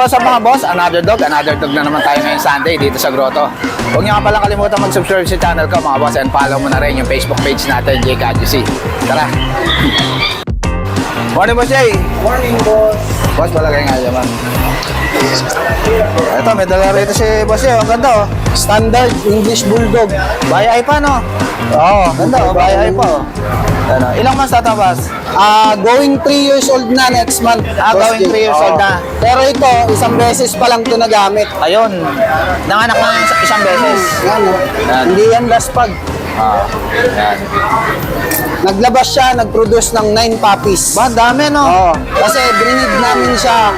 what's up mga boss? Another dog na naman tayo ngayong Sunday dito sa Grotto. Huwag niyo nga palang kalimutan mag-subscribe sa channel ko mga boss, and follow mo na rin yung Facebook page natin, JKGC. Tara! Morning boss Jay! Morning, boss. Boss, palagay nga naman. Ito, may dala rito si boss Jay. Ang ganda oh. Standard English Bulldog. Bayay pa no? Oo, ganda oh. Bayay pa oh. Ano, ilang months tatabas? Going 3 years old na next month. Boss Going 3 Jay. years old na. Pero ito, isang beses pa lang ito nagamit. Ayun, nanganak na isang beses. Yan, oh. Yan. Hindi yan last pag. Yan. Naglabas siya, nag-produce ng 9 puppies. Ba, dami no? Oo. Kasi brinid namin siya.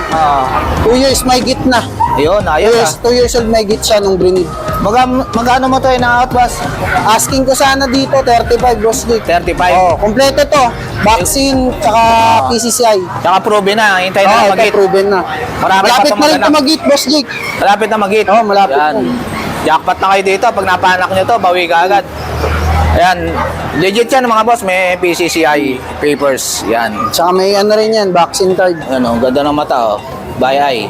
2 years may git na. Ayun, ayos 2 years old may git siya nung brinid. Magkano mo to ina-out boss? Asking ko sana dito, 35, boss Dick. 35. Oh, kompleto to. Vaccine, tsaka PCCI. Tsaka proven na, hintayin na Oo, mag-hit. ito proven na. Marami pa Malapit itong na rin maganap. ito mag-hit, boss Dick. Malapit na mag-hit. Oo, malapit Yan. na. Jackpot na kayo dito. Pag napanak nyo to, bawi ka agad. Ayan, legit yan mga boss. May PCCI papers. Yan. Tsaka may ano rin yan, vaccine card. Ano, ganda ng mata oh. By eye.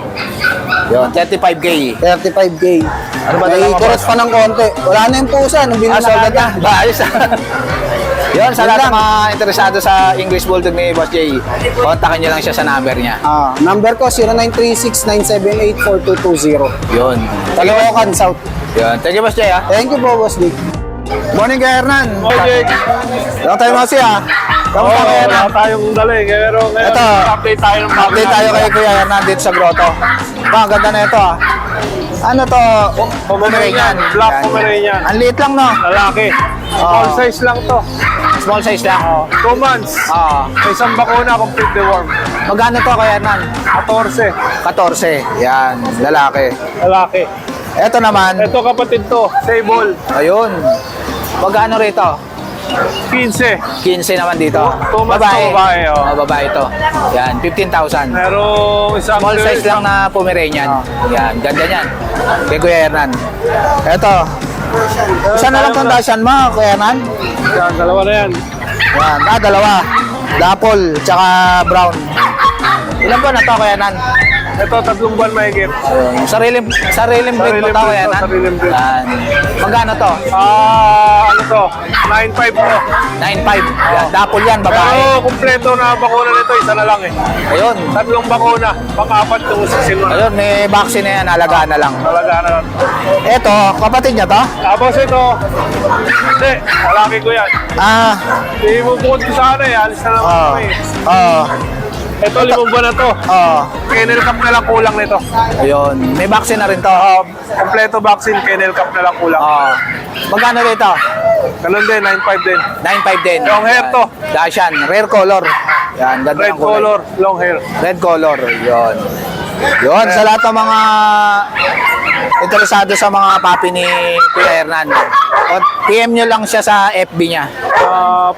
Yun, 35K. 35K. Ano ba May dalawa, kurot boss? pa ng konti. Wala na yung pusa. Nung So binunod ganda. Ba, ayos Yun, sa Yun lahat lang. ng mga interesado sa English Bulldog ni Boss Jay, kontakin nyo lang siya sa number niya. Number ko, 0936-978-4220. Yun. Caloocan South. Yun. Thank you, Boss Jay, ha. Thank you po, Boss Dick. Morning, Kuya Hernan. Morning. Lang tayo mga siya. Kamusta, Kuya Hernan? Wala tayong dali. Pero ngayon, Ito. update tayo ng Update tayo kay Kuya Hernan dito sa Grotto. Ba, ang ganda na ito, ah. Ano to? Pomeranian. Black Yan. Pomeranian. Ang liit lang, no? Lalaki. Small size lang to. Small size lang. 2 months. May isang bakuna, completely warm. Magkano to, Kuya Hernan? 14. 14. Yan, lalaki. Lalaki. Ito naman, Ito kapatid to. Sable. ayun. Magkano rito? 15. 15 naman dito. Two months to babae, oh. Babae to. Yan, 15,000. Merong isang Small size lang na Pomeranian. Yan, ganda niyan. Kay Kuya Hernan. Ito. Isa na lang itong dasyan mo, Kuya Hernan. Yan, dalawa na yan. Yan, dalawa. Dapple, tsaka brown. Ilan ba na to, Kuya Hernan? Ito, 3 buwan mahigit. Sariling breed Sariling mo to, breed Kuya to, Hernan? sariling breed. Yan. Magkano to? Ano to? 9.5 to. 9.5. Yan, dapple yan, babae. Pero kumpleto na bakuna nito, isa na lang eh. Ayun. 3 bakuna, pang-apat yung sisin mo. Ayun, may vaccine na yan, alagaan na lang. Talaga na. Ito, kapatid niya to? Tapos ito, hindi, lalaki ko yan. Ibubukod ko sa ano eh, alis na naman Oo. ako eh. Oo. Ito, 5 buwan na to. Oo. Kennel cap na lang kulang nito. Ayun, may vaccine na rin to. Kompleto vaccine, kennel cap na lang kulang. Oo. Magkano rito? Ganun din, 9.5 din. 9.5 din. Long hair to. Dashan, rare color. Yan, ganda Red ng kulay. color, long hair. Red color, yun. Yun, sa lahat ng mga interesado sa mga papi ni Kuya Hernan. PM nyo lang siya sa FB niya.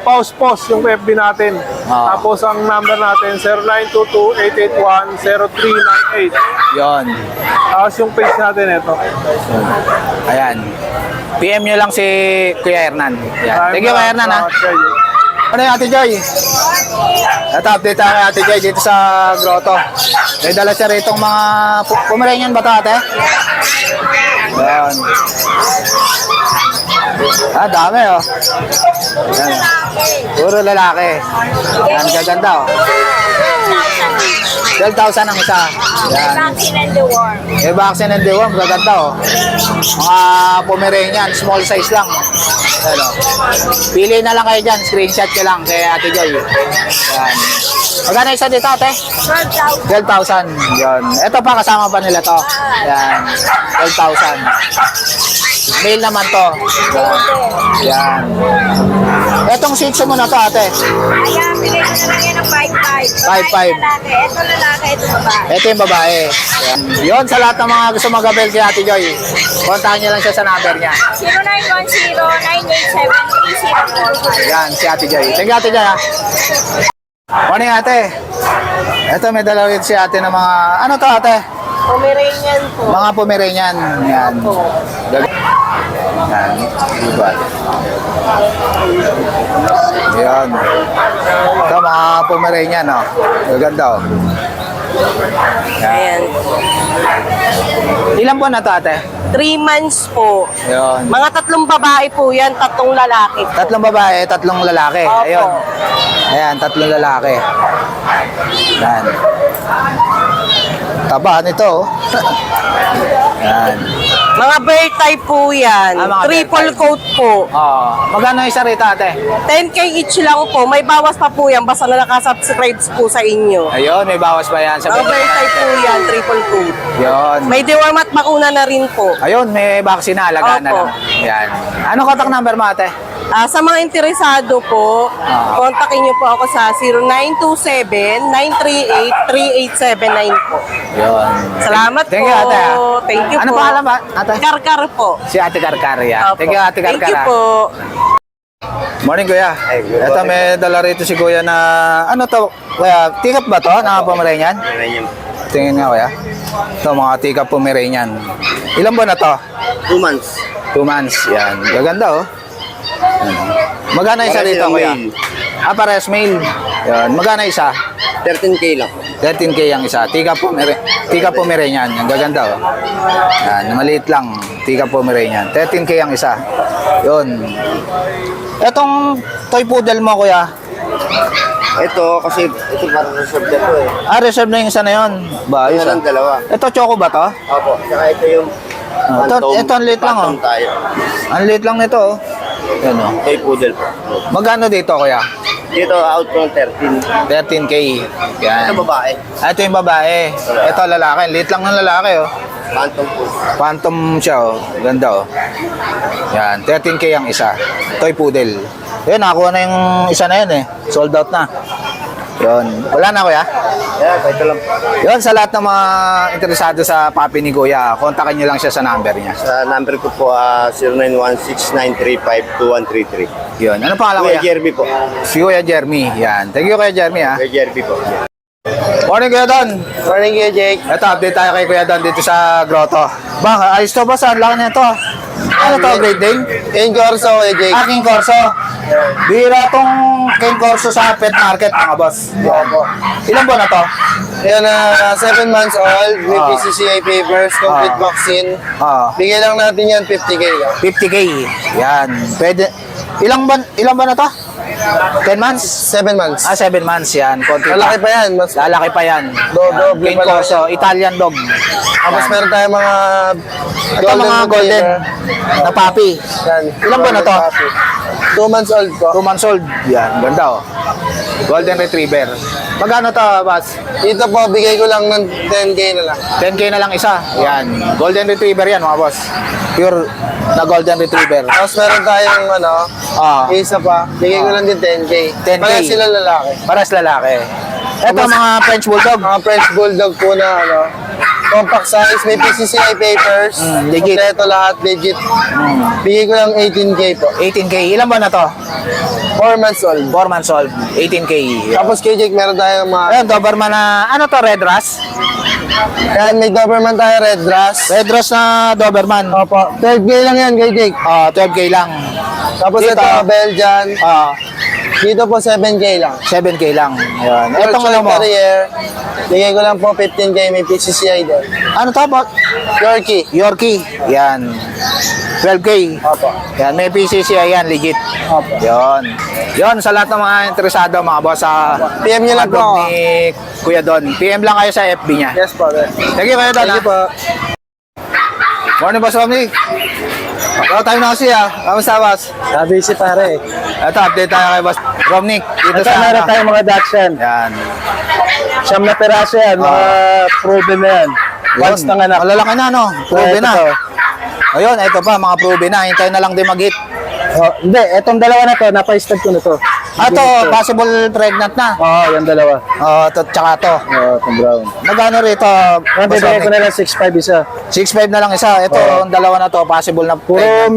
Pause yung FB natin. Oo. Tapos ang number natin, 0922-881-0398. Yun. Tapos yung page natin, ito. Ayan. PM nyo lang si Kuya Hernan. Yan. Thank you, Kuya Hernan, ha. Ano yung Ate Joy? Ito, update tayo kay Ate Joy dito sa Grotto. May dala siya rito mga Pomeranian ba ito, Ate? Ayan. Dami, oh. Ayan. Puro lalaki. Yan, gaganda, oh. 12,000 ang isa. Yan. Vaccine and deworm. May vaccine and deworm, gaganda, oh. Mga Pomeranian, small size lang. Ayan, oh. Pili na lang kayo dyan, screenshot nyo lang kay Ate Joy. Yan. Magkano isa dito, Ate? 12,000. 12,000. Yan. Ito pa, kasama pa nila to. Yan. 12,000. Mail naman to. Yan. Etong Shih Tzu mo na to, Ate. Ayan, bigay ko na lang yan ng 5,500. 5,500. Lalaki. Ito lalaki, ito babae. Ito yung babae. Yan. Yun, sa lahat ng mga gusto mag-abel kay Ate Joy, kontahan nyo lang siya sa number niya. 0910-987-3044. Yan, si Ate Joy. Thank you, Ate Joy, ha. Morning, Ate. Ito, may dalaw rin si Ate ng mga, ano to, Ate? Pomeranian po. Mga Pomeranian. Yan. Yan. Diba? Yan. Ito, mga Pomeranian, oh. Gaganda, oh. Ayan. Ilan po na to, ate? 3 months po. Yun. Mga 3 babae po yan, 3 lalaki po. 3 babae, 3 lalaki. Opo. Ayun. Ayan, 3 lalaki. Yan. Taba nito. Yan. Mga bear type po yan. Ah, mga Triple bear type. coat po. Oh, magkano isa rito, ate? 10K each lang po. May bawas pa po yan basta na nakasubscribe po sa inyo. Ayun, may bawas pa yan. Mga bear type po yan, triple coat. Yun. May deworm at bakuna na rin po. Ayun, may vaccine na, alagaan na Opo. lang. Yan. Ano contact number mo, ate? Sa mga interesado po, kontakin niyo po ako sa 0927-938-3879 po. Yun. Salamat Thank po. you, ate. Thank you Ano po. pangalan ba, ate? Karkar po. Si Ate Karkar yan. Opo. Thank you, Ate Karkar. Thank you po. Morning, Kuya. Ito, may dala rito si Kuya na, ano to, Kuya, tikap ba to? Na Pomeranian? Tingin nga, Kuya. Ito, mga tikap Pomeranian. Ilan ba na to? 2 months. 2 months. Yan. Gaganda, oh. Yan. Magkano isa Pares rito, silang Kuya? male. Pares male. Yan. Magkano isa? 13K lang. 13K ang isa. Tika Pomeranian. Ang gaganda, oh. Yan. Maliit lang. Tika Pomeranian. 13K ang isa. Yun. Etong toy poodle mo, Kuya. Ito, kasi ito parang reserve na to eh. Reserve na yung isa na yun. Ba, Ito isa. lang dalawa. Ito, choco ba to? Opo. Saka ito yung Ito ang liit lang, oh. phantom tayo. Ang liit lang nito, oh. Yan, oh. Toy poodle po. Magkano dito, Kuya? Dito out ko ng 13. 13K. Yan. Ito babae. Ito yung babae. Ito lalaki. Liit lang ng lalaki, oh. Phantom po. Phantom siya, oh. Ganda, oh. Yan. 13K ang isa. Toy poodle. Yun, nakakuha na yung isa na yun, eh. Sold out na. Yun. Wala na, Kuya? Yeah, ito lang po. Yun, sa lahat ng mga interesado sa papi ni Kuya, kontakin nyo lang siya sa number niya. Sa number ko po, 0916-935-2133. Yun. Ano pangalan, Kuya Kuya? Jeremy po. Si Kuya Jeremy. Yan. Thank you, Kuya Jeremy, ha. Kuya Jeremy po. Morning, Kuya Don. Morning, Kuya Jake. Ito, update tayo kay Kuya Don dito sa grotto. Ba, ayos to ba? Saan lang na ito? Ano to, Great Dane? King Corso, Kuya Jake. King Corso. Bira tong King Corso sa pet market, mga boss. Ilan ba na to? Yan, 7 months old, may PCCI papers, complete vaccine. Bigay lang natin yan, 50K lang. 50K. Yan. Pwede. Ilan ba na to? 10 months? 7 months. 7 months yan. Konti Lalaki pa yan. Mas, Lalaki pa yan. Dog, King pala Corso, Italian dog. tapos meron tayong mga Ito mga golden retriever. na puppy. Yan. Ilan ba na to? 2 months old po. 2 months old. Yan, ganda, oh. Golden Retriever. Magkano to, boss? Dito po, bigay ko lang ng 10K na lang. 10K na lang isa. Yan. Golden Retriever yan, mga boss. Pure na Golden Retriever. Tapos meron tayong isa pa. Bigay ko lang din 10K. 10K. Parang sila lalaki. Paras lalaki. Ito, Tapos- mga French Bulldog. Mga French Bulldog po na compact size, may PCCI papers. Legit. Kompleto lahat, legit. Bigay ko lang 18K po. 18K. Ilan ba na to? 4 months old. 4 months old. 18K. Tapos kay Jake, meron tayong mga... Ayun, Doberman na, ano to, Red Ras? Yan, may Doberman tayo, Red Grass. Red Ras na Doberman. Opo, 12K lang yan kay Jake. 12K lang. Tapos Dito. ito, Belgian. Ah, Dito po, 7K lang. 7K lang. Ayun. Itong Yorkshire ano mo? Terrier. Bigay ko lang po 15K, may PCCI doon. Ano to, bot? Yorkie. Yorkie. Yan. 12K. Opo. Yan, may PCCI yan, legit. Opo. Yon. Yon, sa lahat ng mga interesado, mga boss, sa PM nyo lang mga group po. ni Kuya Don. PM lang kayo sa FB niya. Yes po. Thank you, Kuya Don. Thank you po. Morning, Boss Romney. Hello, tayo na kasi, Kamusta, boss? Sabi si pare. Ito, update tayo kay Boss Romney. Dito Ito, sa meron tayong mga Dachshund. Yan. Siyam na peraso yan, mga proven na yan. Once Yun. nang anak. Malalaki na, no? Proven na. Ito. Ayun, ito pa, mga proven na. Hintay na lang din mag-hit. Oh, hindi, etong dalawa na to, napa-stud ko na to. Ito, possible pregnant na. Oo, yung dalawa. Ito, tsaka ito. Oo, itong brown. Magkano rito, Yan, Boss bibigay ko Romney? na lang 6'5 isa. 6'5 na lang isa. Ito, ang dalawa na to, possible na Puro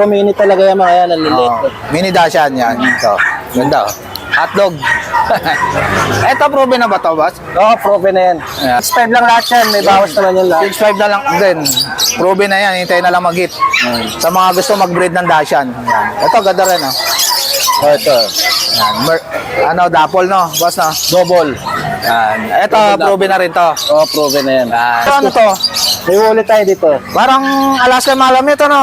mini talaga yung mga yan, ang liliit. Mini Dashan yan. Ito. Ganda, oh. Hotdog. Ito, proven na ba to, boss? Oo, proven na yan. Yeah. 6'5 lang lahat yan, may bawas naman yung lahat. 6'5 na lang din. Proven na yan. Hintay na lang mag-hit. Sa mga gusto mag-breed ng Dashan. Yan. Ito, ganda rin, oh. Oh, ito. Yan. Ano, dapol, no? Boss, no? Double. Yan. Ito, proven na rin to. Oh, proven na yan. Yan. Ano to? May wallet tayo dito. Parang Alaska Malam ito, no?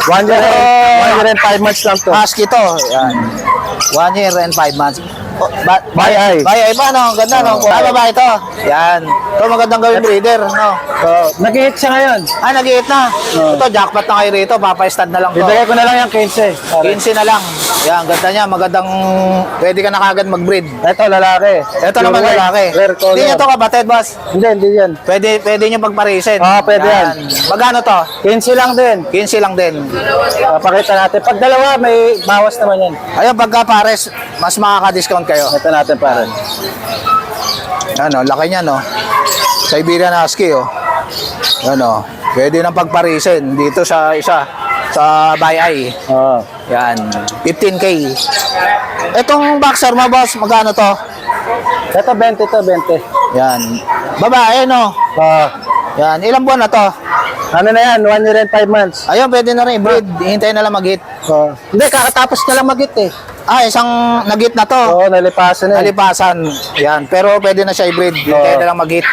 1 year and 5 months lang to. Husky to. Yan. 1 year and 5 months. Bayay. Bayay ba, no? Ganda, no? Tama ba ito? Yan. Ito magandang gawin breeder, no? Nag-hit siya ngayon. Ah, nag-iit na. Ito, jackpot na kayo rito. Papa-stud na lang to. Bibigay ko na lang yung 15. 15 na lang. Yan, ganda niya. Magandang, pwede ka na kagad mag-breed. Ito, lalaki. Ito naman lalaki. Rare color. Hindi ito kapatid, boss. Hindi yan. Pwede nyo pagparisin. Pwede yan. Magkano to? 15 lang din. 15 lang din. Pakita natin. Pag dalawa, may bawas naman yan. Ayun, pagka pares, mas makaka-discount kayo. Ito natin para. Ano, laki niya, no? Siberian Husky, oh. Ano, pwede nang pagparisin dito sa isa, sa Bayay. Oo. Yan, 15K. Itong boxer mo, boss, magkano to? Ito, 20 to, 20. Yan. Babae, no? Yan, ilang buwan na to? Ano na yan? 1 year and 5 months. Ayun, pwede na rin i-breed. Hintayin na lang mag-hit. Hindi, kakatapos na lang mag-hit eh. Ah, isang nag-hit na to. Oo, nalipasan na eh. Nalipasan. Yan, pero pwede na siya i-breed. Hintayin na lang mag-hit.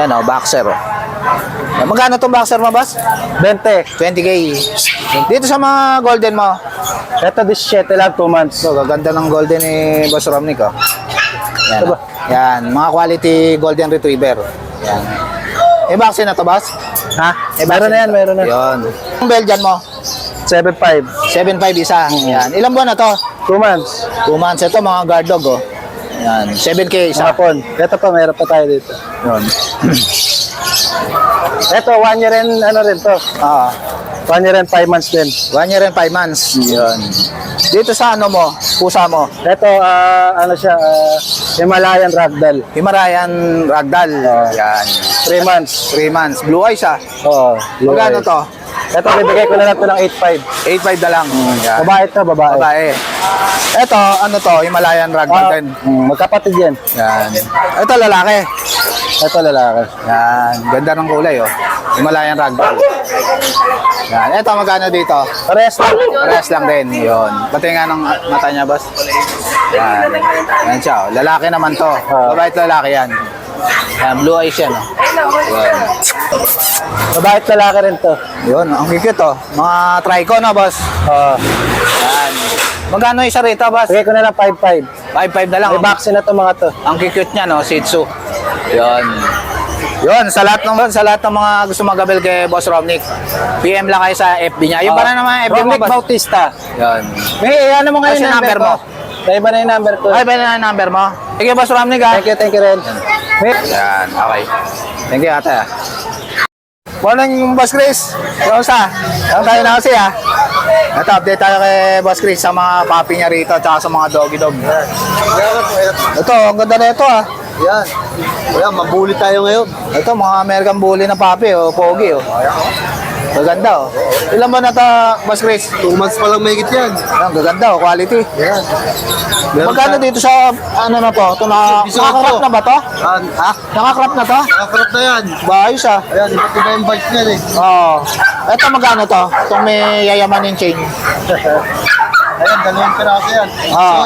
Yan, oh, boxer, oh. Yan, magkano itong boxer mo, boss? 20. 20K. Dito sa mga golden mo. Ito, 17 lang, 2 months. So, gaganda ng golden ni Boss Romnick, oh. Yan, Ito oh. Yan, mga quality golden retriever. Yan. May vaccine na to, boss? Ha? May Meron na yan, meron na. Yun. Yung Belgian mo? 7.5. 7.5 isa. Yan. Ilang buwan na to? 2 months. 2 months. Ito, mga guard dog, oh. Yan. 7K isa. Hapon. Ito pa, meron pa tayo dito. Yun. Ito, 1 year and ano rin to. Ah, 1 year and 5 months din. 1 year and 5 months. Yun. Dito sa ano mo, pusa mo, Ito, ano siya, Himalayan Ragdoll. Himalayan Ragdoll. Yan. 3 months. 3 months. Blue eyes, ah. Oo. Magkano to? Ito, bibigay ko na lang ito ng 8.5. 8.5 na lang. Yan. Babae to, babae. Babae. Ito, ano to? Himalayan Ragdoll din. Magkapatid yan. Yan. Ito, lalaki. Ito, lalaki. Yan. Ganda ng kulay, oh. Himalayan Ragdoll. Yan. Ito, magkano dito? Parehas lang. Parehas lang din. Yun. Pati nga ng mata niya, boss. Yan. Yan siya, oh. Lalaki naman to. Babae at lalaki yan. Yan, blue eyes yan, oh. Yan. Babae at lalaki rin to. Yun, ang cute, oh. Mga trico, no, boss? Yan. Magkano isa rito, boss? Bigay ko na lang 5.5. 5.5 na lang. May vaccine na to mga to. Ang cute niya, no? Shih Tzu. Yun. Yun, sa lahat ng mga gusto magabel kay Boss Romnick, PM lang kayo sa FB niya. Yung para naman FB mo, Romnick boss. Bautista. Yun. May ano mo ngayon Kasi yung number number mo? Sa iba na yung number ko. Ay, ba na yung number mo? Thank you, Boss Romnick, ha? Thank you rin. Yan, okay. Thank you, ate. Morning, Boss Chris. Kamusta? Saan tayo na kasi, ha? Ito, update tayo kay Boss Chris sa mga papi niya rito at sa mga doggy dog. Ito, ang ganda na ito, ha? Yan. Ayan, mabuli tayo ngayon. Ito, mga American Bully na papi, oh. Pogi, oh. Gaganda, oh. Ilan ba na ito, Boss Chris? 2 months pa lang may yan. Ang gaganda, oh. Quality. Yan. Magkano dito sa, ano na to? Ito na, Piso nakakrap ako. na ba to? Ha? Nakakrap na to? Nakakarap na yan. Bayos, ah. Ayan, iba't iba yung bike niyan eh. Oo. Ito magkano to? Itong may yayamanin chain. Ayan, dalawang piraso yan. Oo.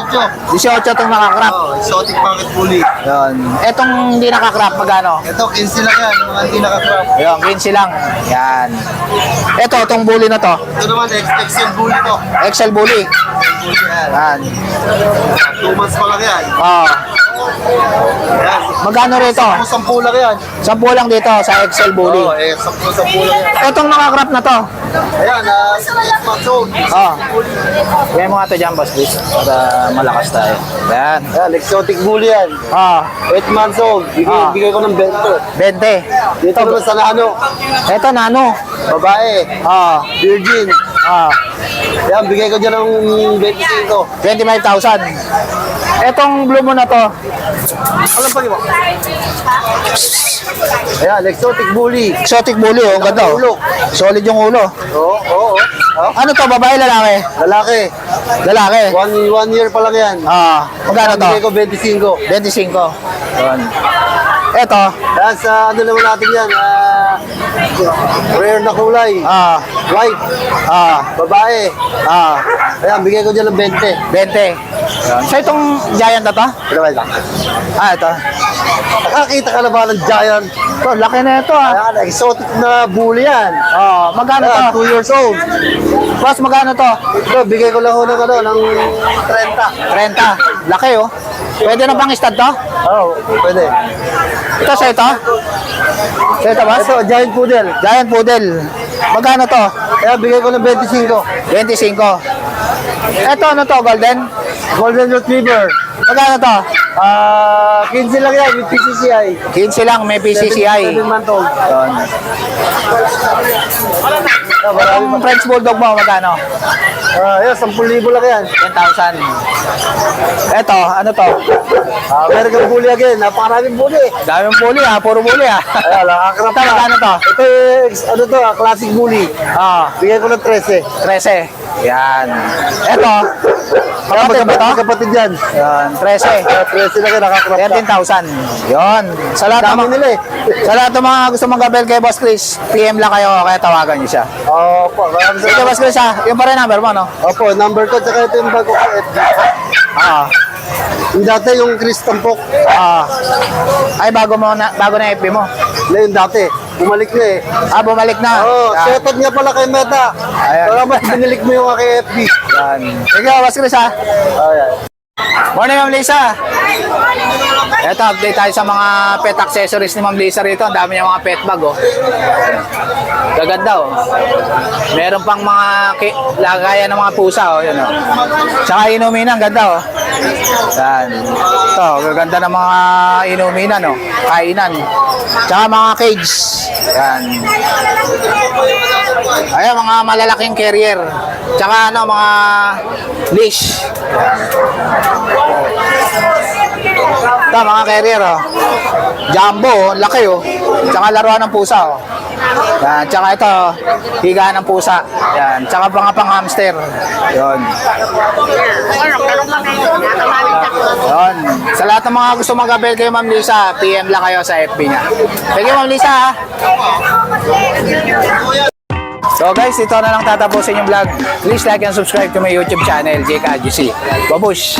18 itong nakakrap. Exotic pocket bully. Yan. Itong hindi nakakrap, magkano? Ito, 15 lang yan. Mga hindi nakakrap. Yan, 15 lang. Yan. Ito, itong bully na to. Ito naman, XL bully to. XL bully. Bully yan. Yan. 2 months pa lang yan. Oo. Ayan. Magkano rito? 10 lang yan. 10 lang dito sa XL bully. Oo, 10 lang yan. Itong nakakrap na to. Ayan, 6 months old. Oo. Gawin mo nga ito dyan, boss, please. Para malakas tayo. Yan. Ayan, exotic bully yan. Oo. 8 months old. Bigay ko ng 20. 20. Dito naman sa Nano. Ito, nano. Babae. Oo. Virgin. Oo. Ayan, bigay ko dyan ng 25. 25,000. Etong blue mo na to. Alam pa mo? Ayan, exotic bully. Exotic bully, oh. Ang ganda, Ulo. oh. Solid yung ulo. Oo, oo. Ano to, babae, lalaki? Lalaki. Lalaki. 1 year pa lang yan. Magkano to? Bigay ko 25. 25. Yun. Eto, Ayan, sa ano naman natin yan, rare na kulay. White. Babae. Ayan, bigay ko dyan ng 20. 20. Yan. So itong giant na to? Ito. Nakakita ka na ba ng giant? Ito, laki na ito Ayan, exotic na bully yan. Magkano Ayan, to? 2 years old. Boss, magkano to? Ito, bigay ko lang ho ng 30. 30. Laki oh. Pwede na pang stud to? Pwede. Ito sa ito? Sa ito, boss? Ito, giant poodle. Giant poodle. Magkano to? Kaya bigay ko ng 25. 25. Ito, ano to? Golden? Golden Retriever. Magkano to? 15 lang yan with PCCI. 15 lang, may PCCI. 7 month old. Yun. Ang French Bulldog mo, magkano? Yan, 10,000 lang yan. 10,000. Ito, ano to? American Bully again. Napakaraming bully. Daming bully puro bully Ayan, nakakrap Ito, magkano to? Ito, ano to, classic bully. Bigay ko ng 13. 13. Yan. Ito, kapatid ba to? Kapatid yan. Yan, 13. 13 lang yan, nakakrap 13,000. Yun. Sa lahat ng Dami nila sa lahat ng mga gusto mag-gabel kay Boss Chris, PM lang kayo, kaya tawagan niyo siya. Opo, maraming Sige, salamat. Boss Chris yung pa rin number mo, no? Opo, number ko, tsaka ito yung bago ko. Yung dati, yung Chris Tampok. Ay, bago na FB mo. Na yung dati, bumalik na eh. Bumalik na. Yan. Shoutout nga pala kay Meta. Ayan. Para mas binilik mo yung aking FB. Yan. Sige, Boss Chris Ayan. Morning, Ma'am Lisa. Ito, update tayo sa mga pet accessories ni Ma'am Lisa rito. Ang dami niya mga pet bag, oh. Gaganda, oh. Meron pang mga lagayan ng mga pusa, oh. Yan, oh. Tsaka inuminan, ganda, oh. Yan. Ito, gaganda ng mga inuminan, oh. Kainan. Tsaka mga cage. Yan. Ayan, mga malalaking carrier. Tsaka, mga leash. Ito, mga carrier, oh. Jumbo, oh. Laki, oh. Tsaka laruan ng pusa, oh. Yan. Tsaka ito, higaan ng pusa. Yan. Tsaka pang hamster. Yun. Yun. Sa lahat ng mga gusto mag-abel kay Ma'am Lisa, PM lang kayo sa FB niya. Thank you, Ma'am Lisa. So guys, ito na lang tatapusin yung vlog. Please like and subscribe to my YouTube channel, JKGC. Babush!